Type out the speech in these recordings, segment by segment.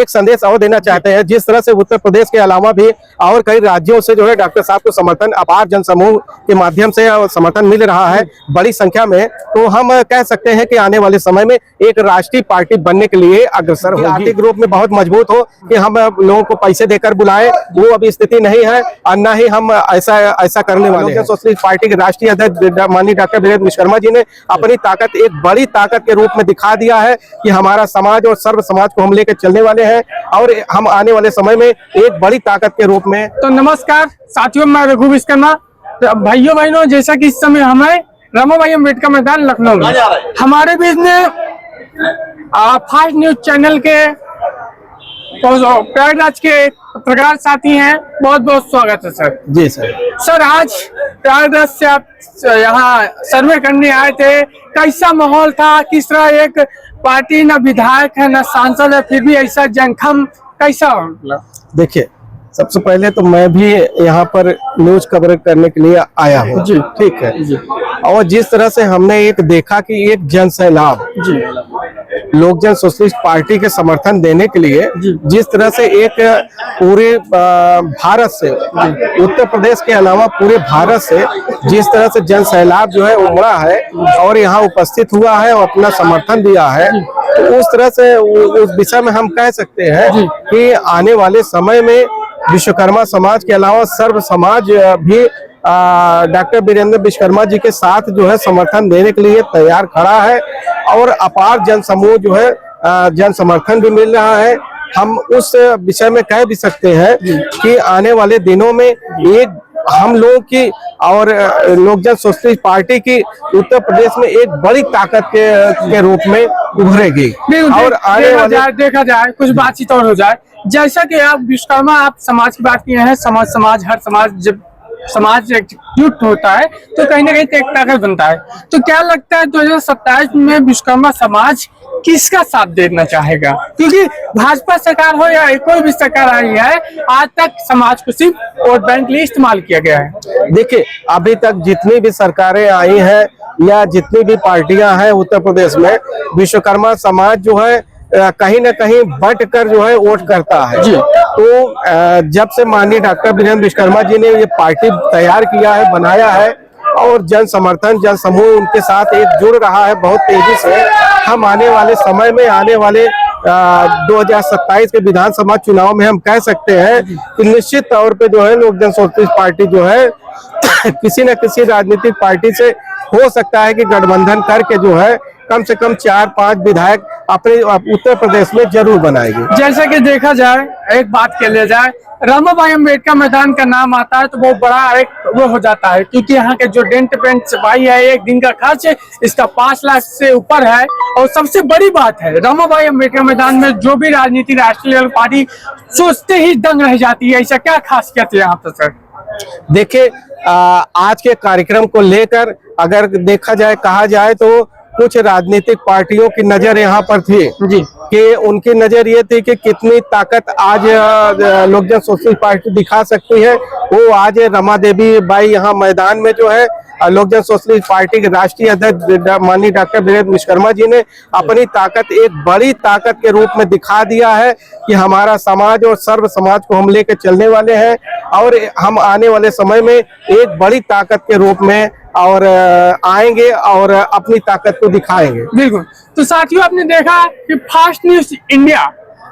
एक संदेश और देना चाहते हैं। जिस तरह से उत्तर प्रदेश के अलावा भी और कई राज्यों से जो है डॉक्टर साहब को समर्थन अपार जनसमूह के माध्यम से समर्थन मिल रहा है बड़ी संख्या में, तो हम कह सकते हैं कि आने वाले समय में एक राष्ट्रीय पार्टी बनने के लिए अग्रसर होगी। आर्थिक रूप में बहुत मजबूत हो कि हम लोगों को पैसे देकर बुलाएं, वो अभी स्थिति नहीं है और न ही हम ऐसा करने वाले हैं। सोशलिस्ट पार्टी के राष्ट्रीय अध्यक्ष माननीय डॉक्टर वीरेंद्र विश्वकर्मा जी ने अपनी ताकत एक बड़ी ताकत के रूप में दिखा दिया है कि हमारा समाज और सर्व समाज को हम लेकर चलने वाले हैं और हम आने वाले समय में एक बड़ी ताकत के रूप में। तो नमस्कार साथियों, मैं रघु विश्वकर्मा। भाइयों बहनों, जैसा कि इस समय हमें रमाबाई अम्बेडकर मैदान लखनऊ में हमारे बीच में फास्ट न्यूज चैनल के प्रयागराज के पत्रकार साथी हैं। बहुत बहुत स्वागत है सर। जी सर। सर, आज प्रयागराज से आप यहाँ सर्वे करने आए थे, कैसा माहौल था? किस तरह एक पार्टी न विधायक है न सांसद है, फिर भी ऐसा जंखम कैसा? देखिए, सबसे पहले तो मैं भी यहाँ पर न्यूज कवर करने के लिए आया हूँ जी, ठीक है जी। और जिस तरह से हमने एक देखा कि एक जन सैलाब जी लोक जन सोशलिस्ट पार्टी के समर्थन देने के लिए जिस तरह से एक पूरे भारत से, उत्तर प्रदेश के अलावा पूरे भारत से जिस तरह से जन सैलाब जो है उमड़ा है और यहाँ उपस्थित हुआ है और अपना समर्थन दिया है, तो उस तरह से उस विषय में हम कह सकते हैं कि आने वाले समय में विश्वकर्मा समाज के अलावा सर्व समाज भी डॉक्टर वीरेंद्र विश्वकर्मा जी के साथ जो है समर्थन देने के लिए तैयार खड़ा है और अपार जन समूह जो है जन समर्थन भी मिल रहा है। हम उस विषय में कह भी सकते हैं कि आने वाले दिनों में एक हम लोगों की और लोक जन सोशलिस्ट पार्टी की उत्तर प्रदेश में एक बड़ी ताकत के रूप में उभरेगी। और देखा जाए कुछ बातचीत और हो जाए, जैसा कि आप विश्वकर्मा, आप समाज की बात किए हैं। समाज हर समाज, जब समाज एकजुट होता है तो कहीं ना कहीं एक ताकत बनता है। तो क्या लगता है 2027 में विश्वकर्मा समाज किसका साथ देना चाहेगा? क्योंकि भाजपा सरकार हो या कोई भी सरकार आई है, आज तक समाज को सिर्फ वोट बैंक लिए इस्तेमाल किया गया है। देखिए, अभी तक जितनी भी सरकारें आई हैं या जितनी भी पार्टियां हैं उत्तर प्रदेश में, विश्वकर्मा समाज जो है कहीं न कहीं बट कर जो है वोट करता है जी। तो जब से माननीय डॉक्टर वीरेंद्र विश्वकर्मा जी ने ये पार्टी तैयार किया है, बनाया है और जन समर्थन जन समूह उनके साथ एक जुड़ रहा है बहुत तेजी से, हम आने वाले समय में आने वाले 2027 के विधानसभा चुनाव में हम कह सकते हैं कि निश्चित तौर पे जो है लोक जन सोशलिस्ट पार्टी जो है किसी न किसी राजनीतिक पार्टी से हो सकता है कि गठबंधन करके जो है कम से कम 4-5 विधायक अपने उत्तर प्रदेश में जरूर बनाएगी। जैसा कि देखा जाए, एक बात कह लिया जाए, रमाबाई अम्बेडकर मैदान का नाम आता है तो वो बड़ा एक वो हो जाता है, क्योंकि यहाँ के जो डेंट पेंट सफाई है, एक दिन का खर्च इसका 5 लाख से ऊपर है। और सबसे बड़ी बात है, रमाबाई अम्बेडकर मैदान में जो भी राजनीति राष्ट्रीय पार्टी सोचते ही दंग रह जाती है। ऐसा क्या खासियत है यहाँ पर सर? देखिए, आज के कार्यक्रम को लेकर अगर देखा जाए, कहा जाए तो कुछ राजनीतिक पार्टियों की नजर यहाँ पर थी जी, कि उनकी नजर ये थी कि कितनी ताकत आज लोक जन सोशलिस्ट पार्टी दिखा सकती है। वो आज रमा देवी बाई यहाँ मैदान में जो है लोक जन सोशलिस्ट पार्टी के राष्ट्रीय अध्यक्ष माननीय डॉक्टर वीरेंद्र विश्वकर्मा जी ने अपनी ताकत एक बड़ी ताकत के रूप में दिखा दिया है कि हमारा समाज और सर्व समाज को हम लेकर चलने वाले हैं और हम आने वाले समय में एक बड़ी ताकत के रूप में और आएंगे और अपनी ताकत को दिखाएंगे। बिल्कुल। तो साथियों, आपने देखा कि फास्ट न्यूज इंडिया,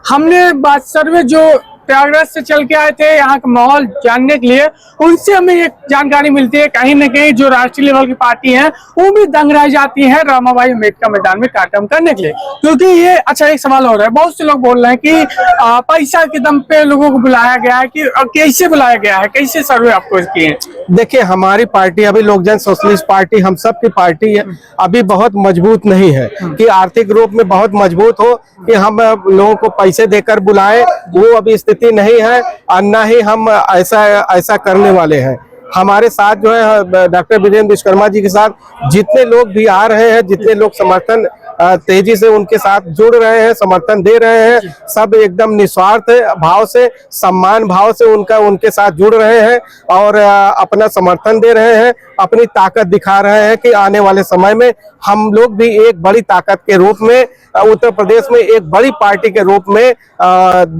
हमने बात सर्वे जो प्रयागराज से चल के आए थे यहाँ का माहौल जानने के लिए, उनसे हमें एक जानकारी मिलती है कहीं न कहीं जो राष्ट्रीय लेवल की पार्टी है वो भी दंग रह जाती है रमाबाई अम्बेडकर मैदान में कार्यक्रम करने के लिए। क्योंकि ये अच्छा एक सवाल हो रहा है, बहुत से लोग बोल रहे हैं कि पैसा के दम पे लोगों को बुलाया गया है, कि कैसे बुलाया गया है, कैसे सर्वे आपको किए? देखिए, हमारी पार्टी अभी लोक जन सोशलिस्ट पार्टी हम सब की पार्टी है, अभी बहुत मजबूत नहीं है कि आर्थिक रूप में बहुत मजबूत हो कि हम लोगों को पैसे देकर बुलाएं, वो अभी स्थिति नहीं है और न ही हम ऐसा करने वाले हैं। हमारे साथ जो है डॉक्टर वीरेंद्र विश्वकर्मा जी के साथ जितने लोग भी आ रहे हैं, जितने लोग समर्थन तेजी से उनके साथ जुड़ रहे हैं, समर्थन दे रहे हैं, सब एकदम निस्वार्थ भाव से, सम्मान भाव से उनके साथ जुड़ रहे हैं और अपना समर्थन दे रहे हैं अपनी ताकत दिखा रहे हैं कि आने वाले समय में हम लोग भी एक बड़ी ताकत के रूप में उत्तर प्रदेश में एक बड़ी पार्टी के रूप में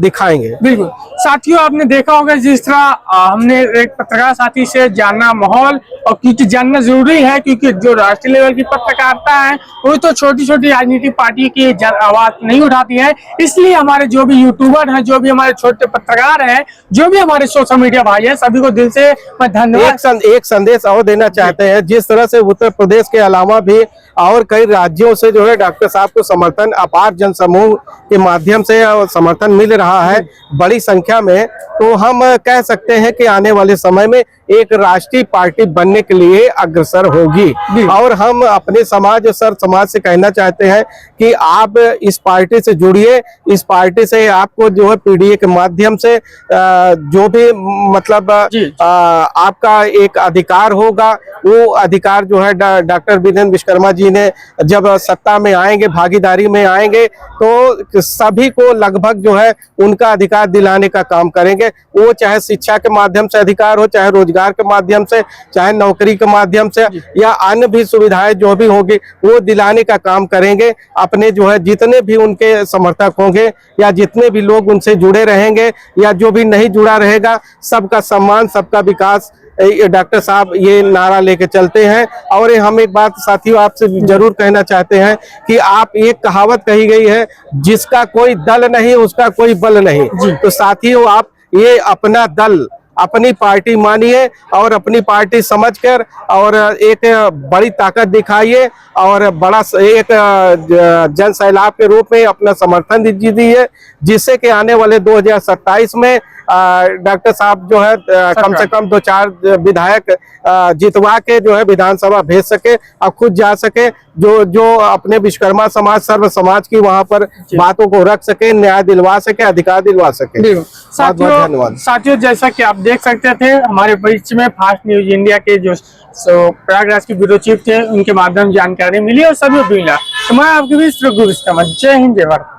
दिखाएंगे। बिल्कुल साथियों, आपने देखा होगा जिस तरह हमने एक पत्रकार साथी से जानना माहौल, और क्योंकि जानना जरूरी है क्योंकि जो राष्ट्रीय लेवल की पत्रकारिता है वो तो छोटी छोटी राजनीतिक पार्टी की आवाज नहीं उठाती है, इसलिए हमारे जो भी यूट्यूबर हैं, जो भी हमारे छोटे पत्रकार हैं, जो भी हमारे सोशल मीडिया भाई हैं, सभी को दिल से मैं धन्यवाद। एक संदेश और देना चाहते हैं, जिस तरह से उत्तर प्रदेश के अलावा भी और कई राज्यों से जो है डॉक्टर साहब को समर्थन अपार जन समूह के माध्यम से समर्थन मिल रहा है बड़ी संख्या में, तो हम कह सकते हैं कि आने वाले समय में एक राष्ट्रीय पार्टी बनने के लिए अग्रसर होगी। और हम अपने समाज और सर समाज से कहना चाहते हैं कि आप इस पार्टी से जुड़िए, इस पार्टी से आपको जो है पीडीए के माध्यम से जो भी मतलब आपका एक अधिकार होगा, वो अधिकार जो है डॉक्टर वीरेंद्र विश्वकर्मा जी ने जब सत्ता में आएंगे, भागीदारी में आएंगे, तो सभी को लगभग जो है उनका अधिकार दिलाने का काम करेंगे। वो चाहे शिक्षा के माध्यम से अधिकार हो, चाहे रोजगार के माध्यम से, चाहे नौकरी के माध्यम से, या अन्य भी सुविधाएं जो भी होगी वो दिलाने का काम करेंगे। अपने जो है जितने भी उनके समर्थक होंगे या जितने भी लोग उनसे जुड़े रहेंगे या जो भी नहीं जुड़ा रहेगा, सबका सम्मान, सबका विकास, डॉक्टर साहब ये नारा लेके चलते हैं। और हम एक बात साथियों आपसे जरूर कहना चाहते हैं कि आप, एक कहावत कही गई है, जिसका कोई दल नहीं उसका कोई बल नहीं। तो साथियों आप ये अपना दल, अपनी पार्टी मानिए और अपनी पार्टी समझकर और एक बड़ी ताकत दिखाइए और बड़ा एक जन सैलाब के रूप में अपना समर्थन दीजिए, जिससे कि आने वाले 2027 में डॉक्टर साहब जो है कम से कम 2-4 विधायक जितवा के जो है विधानसभा भेज सके और खुद जा सके, जो अपने विश्वकर्मा समाज, सर्व समाज की वहां पर बातों को रख सके, न्याय दिलवा सके, अधिकार दिलवा सके। धन्यवाद साथियों, जैसा कि आप देख सकते थे हमारे बीच में फास्ट न्यूज इंडिया के जो प्रयागराज के ब्यूरो चीफ थे, उनके माध्यम जानकारी मिली और सभी मिला। तो मैं आपके बीच रघु विश्वकर्मा, जय हिंद, जय भारत।